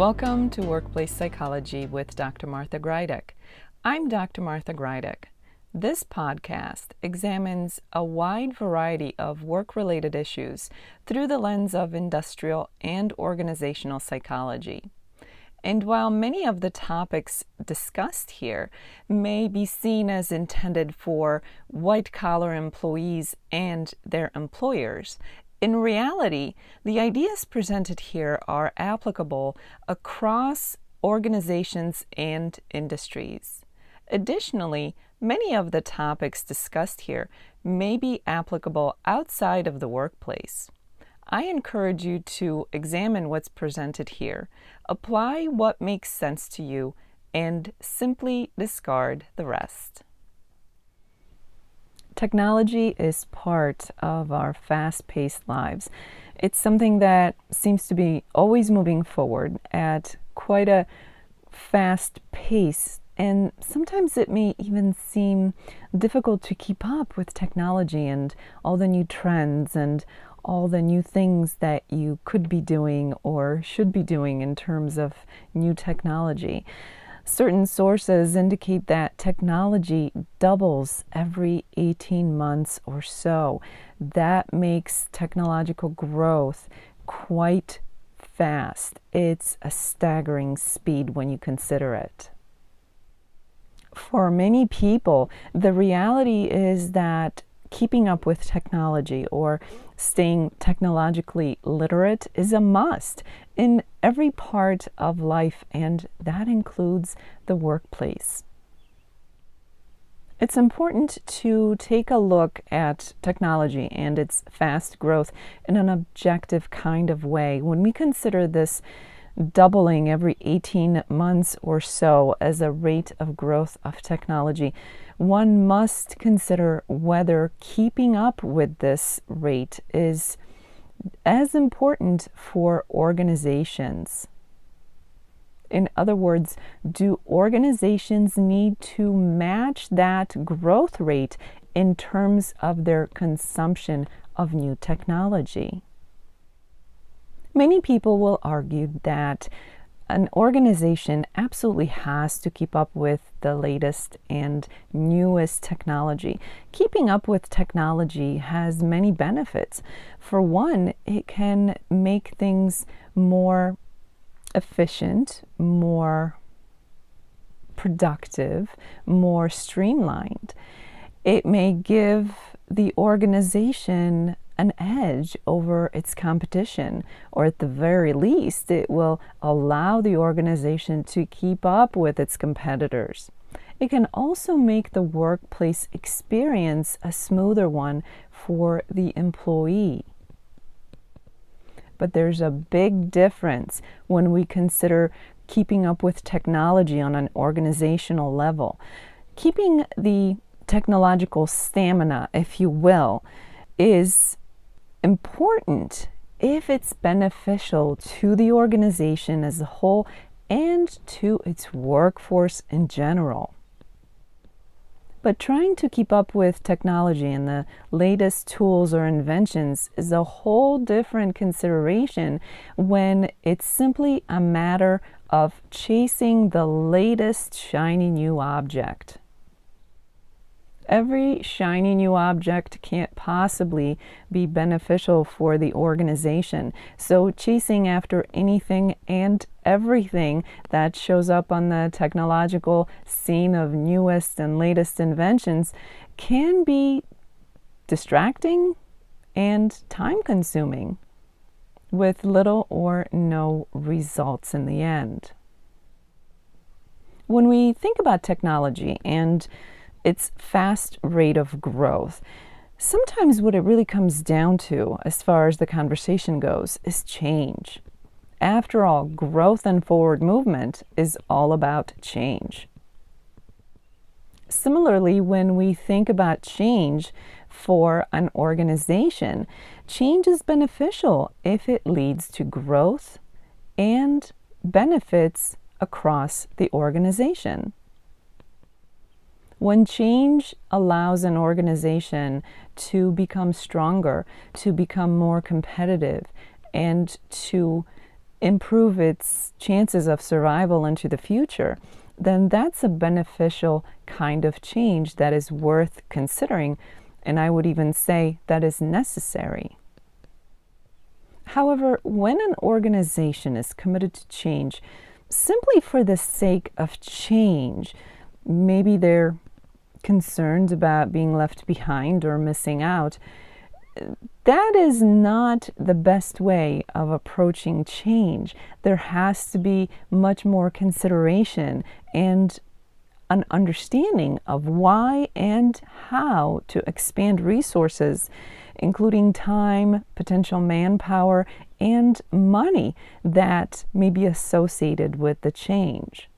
Welcome to Workplace Psychology with Dr. Martha Greidick. I'm Dr. Martha Greidick. This podcast examines a wide variety of work-related issues through the lens of industrial and organizational psychology. And while many of the topics discussed here may be seen as intended for white-collar employees and their employers, in reality, the ideas presented here are applicable across organizations and industries. Additionally, many of the topics discussed here may be applicable outside of the workplace. I encourage you to examine what's presented here, apply what makes sense to you, and simply discard the rest. Technology is part of our fast-paced lives. It's something that seems to be always moving forward at quite a fast pace, and sometimes it may even seem difficult to keep up with technology and all the new trends and all the new things that you could be doing or should be doing in terms of new technology. Certain sources indicate that technology doubles every 18 months or so. That makes technological growth quite fast. It's a staggering speed when you consider it. For many people, the reality is that keeping up with technology or staying technologically literate is a must in every part of life, and that includes the workplace. It's important to take a look at technology and its fast growth in an objective kind of way. When we consider this doubling every 18 months or so as a rate of growth of technology, one must consider whether keeping up with this rate is as important for organizations. In other words, do organizations need to match that growth rate in terms of their consumption of new technology? Many people will argue that an organization absolutely has to keep up with the latest and newest technology. Keeping up with technology has many benefits. For one, it can make things more efficient, more productive, more streamlined. It may give the organization an edge over its competition, or at the very least, it will allow the organization to keep up with its competitors. It can also make the workplace experience a smoother one for the employee. But there's a big difference when we consider keeping up with technology on an organizational level. Keeping the technological stamina, if you will, is important if it's beneficial to the organization as a whole and to its workforce in general. But trying to keep up with technology and the latest tools or inventions is a whole different consideration when it's simply a matter of chasing the latest shiny new object. Every shiny new object can't possibly be beneficial for the organization. So chasing after anything and everything that shows up on the technological scene of newest and latest inventions can be distracting and time-consuming, with little or no results in the end. When we think about technology and its fast rate of growth, sometimes what it really comes down to, as far as the conversation goes, is change. After all, growth and forward movement is all about change. Similarly, when we think about change for an organization, change is beneficial if it leads to growth and benefits across the organization. When change allows an organization to become stronger, to become more competitive, and to improve its chances of survival into the future, then that's a beneficial kind of change that is worth considering, and I would even say that is necessary. However, when an organization is committed to change simply for the sake of change, maybe they're concerned about being left behind or missing out, that is not the best way of approaching change. There has to be much more consideration and an understanding of why and how to expand resources, including time, potential manpower, and money that may be associated with the change.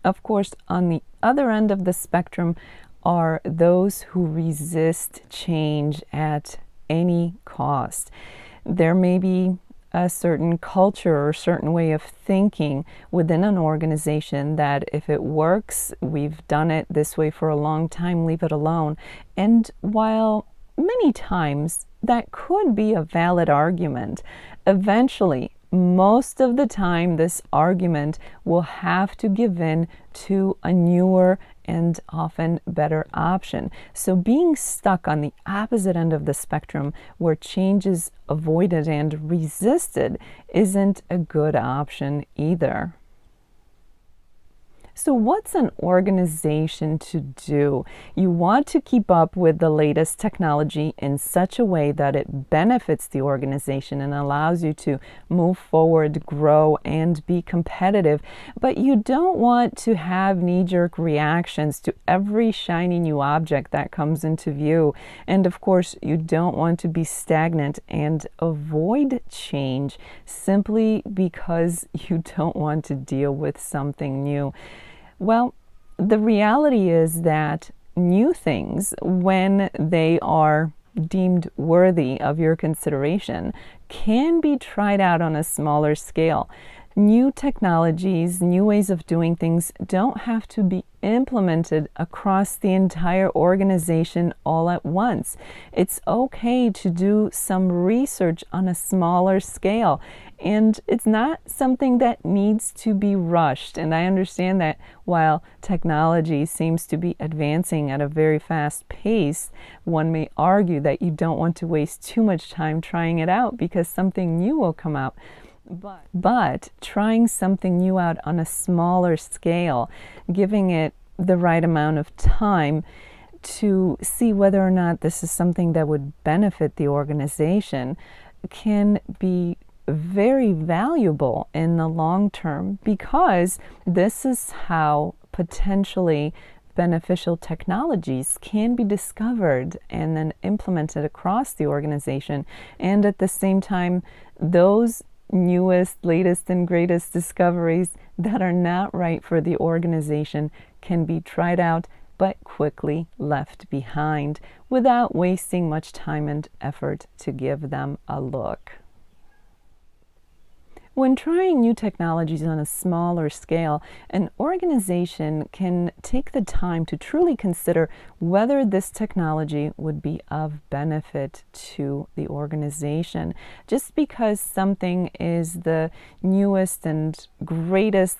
Of course, on the other end of the spectrum are those who resist change at any cost. There may be a certain culture or certain way of thinking within an organization that if it works, we've done it this way for a long time, leave it alone. And while many times that could be a valid argument, eventually, most of the time, this argument will have to give in to a newer and often better option. So being stuck on the opposite end of the spectrum where change is avoided and resisted isn't a good option either. So what's an organization to do? You want to keep up with the latest technology in such a way that it benefits the organization and allows you to move forward, grow, and be competitive. But you don't want to have knee-jerk reactions to every shiny new object that comes into view. And of course, you don't want to be stagnant and avoid change simply because you don't want to deal with something new. Well, the reality is that new things, when they are deemed worthy of your consideration, can be tried out on a smaller scale. New technologies, new ways of doing things don't have to be implemented across the entire organization all at once. It's okay to do some research on a smaller scale, and it's not something that needs to be rushed. And I understand that while technology seems to be advancing at a very fast pace, one may argue that you don't want to waste too much time trying it out because something new will come out. But trying something new out on a smaller scale, giving it the right amount of time to see whether or not this is something that would benefit the organization, can be very valuable in the long term, because this is how potentially beneficial technologies can be discovered and then implemented across the organization. And at the same time, those newest, latest, and greatest discoveries that are not right for the organization can be tried out but quickly left behind without wasting much time and effort to give them a look. When trying new technologies on a smaller scale, an organization can take the time to truly consider whether this technology would be of benefit to the organization. Just because something is the newest and greatest,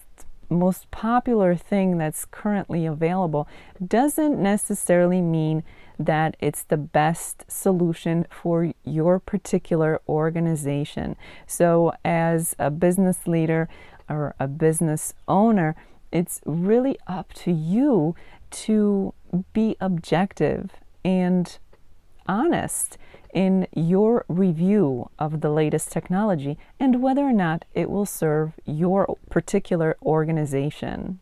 most popular thing that's currently available doesn't necessarily mean that it's the best solution for your particular organization. So as a business leader or a business owner, it's really up to you to be objective and honest in your review of the latest technology and whether or not it will serve your particular organization.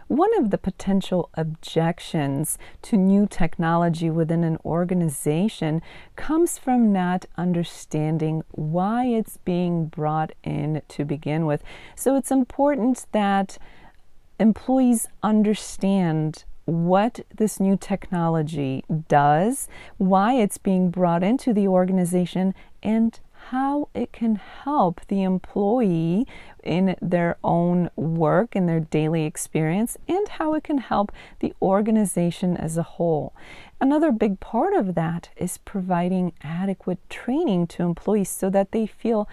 One of the potential objections to new technology within an organization comes from not understanding why it's being brought in to begin with. So it's important that employees understand what this new technology does, why it's being brought into the organization, and how it can help the employee in their own work, in their daily experience, and how it can help the organization as a whole. Another big part of that is providing adequate training to employees so that they feel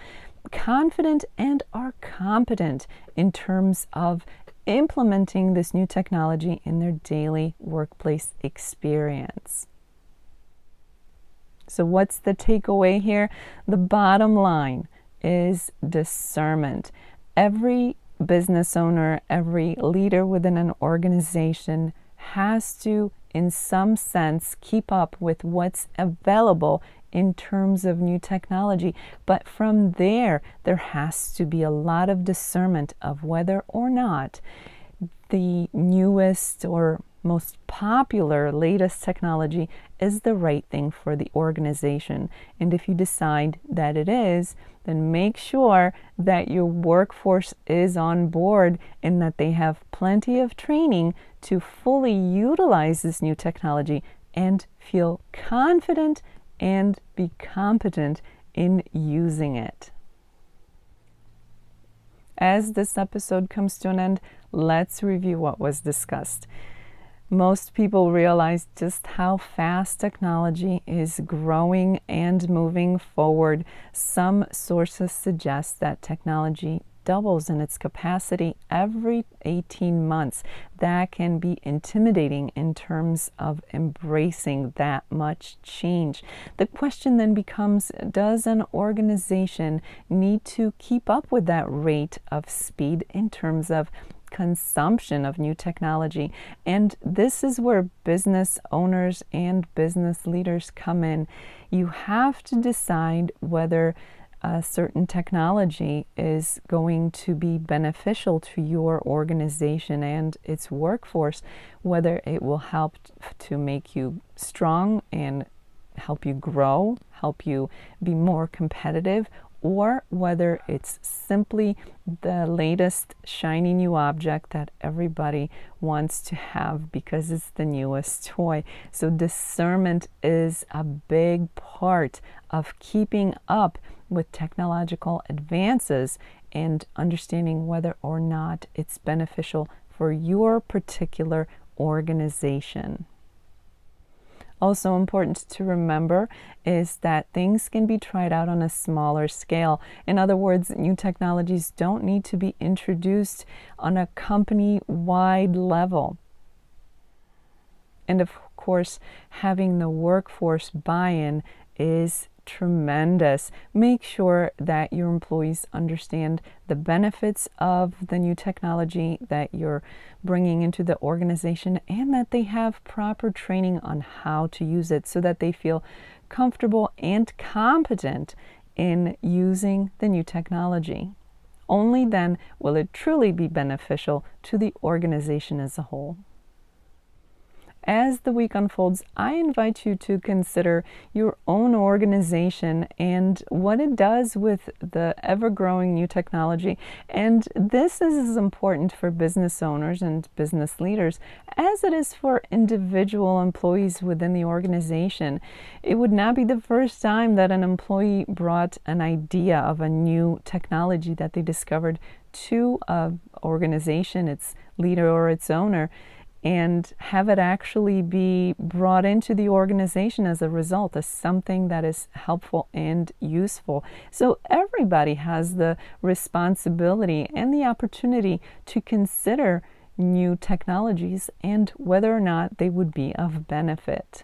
confident and are competent in terms of implementing this new technology in their daily workplace experience. So what's the takeaway here? The bottom line is discernment. Every business owner, every leader within an organization has to, in some sense, keep up with what's available in terms of new technology. But from there has to be a lot of discernment of whether or not the newest or most popular, latest technology is the right thing for the organization. And if you decide that it is, then make sure that your workforce is on board and that they have plenty of training to fully utilize this new technology and feel confident and be competent in using it. As this episode comes to an end, let's review what was discussed. Most people realize just how fast technology is growing and moving forward. Some sources suggest that technology doubles in its capacity every 18 months. That can be intimidating in terms of embracing that much change. The question then becomes, does an organization need to keep up with that rate of speed in terms of consumption of new technology? And this is where business owners and business leaders come in. You have to decide whether a certain technology is going to be beneficial to your organization and its workforce, whether it will help to make you strong and help you grow, help you be more competitive, or whether it's simply the latest shiny new object that everybody wants to have because it's the newest toy. So discernment is a big part of keeping up with technological advances and understanding whether or not it's beneficial for your particular organization. Also important to remember is that things can be tried out on a smaller scale. In other words, new technologies don't need to be introduced on a company-wide level. And of course, having the workforce buy-in is tremendous. Make sure that your employees understand the benefits of the new technology that you're bringing into the organization and that they have proper training on how to use it so that they feel comfortable and competent in using the new technology. Only then will it truly be beneficial to the organization as a whole. As the week unfolds, I invite you to consider your own organization and what it does with the ever-growing new technology. And this is as important for business owners and business leaders as it is for individual employees within the organization. It would not be the first time that an employee brought an idea of a new technology that they discovered to an organization, its leader or its owner, and have it actually be brought into the organization as a result as something that is helpful and useful. So everybody has the responsibility and the opportunity to consider new technologies and whether or not they would be of benefit.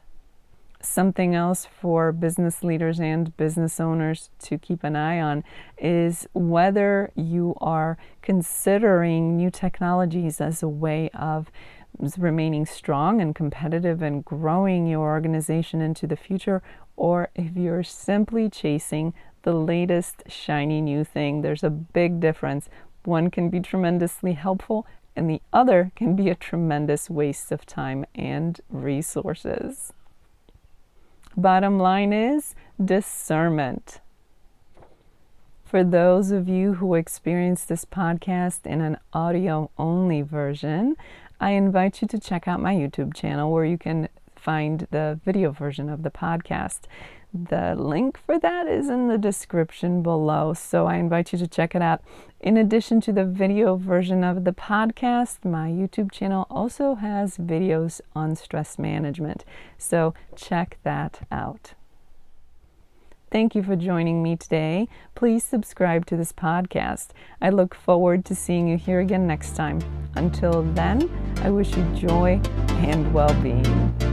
Something else for business leaders and business owners to keep an eye on is whether you are considering new technologies as a way of remaining strong and competitive and growing your organization into the future, or if you're simply chasing the latest shiny new thing. There's a big difference. One can be tremendously helpful and the other can be a tremendous waste of time and resources. Bottom line is discernment. For those of you who experience this podcast in an audio-only version, I invite you to check out my YouTube channel where you can find the video version of the podcast. The link for that is in the description below, so I invite you to check it out. In addition to the video version of the podcast, my YouTube channel also has videos on stress management, so check that out. Thank you for joining me today. Please subscribe to this podcast. I look forward to seeing you here again next time. Until then, I wish you joy and well-being.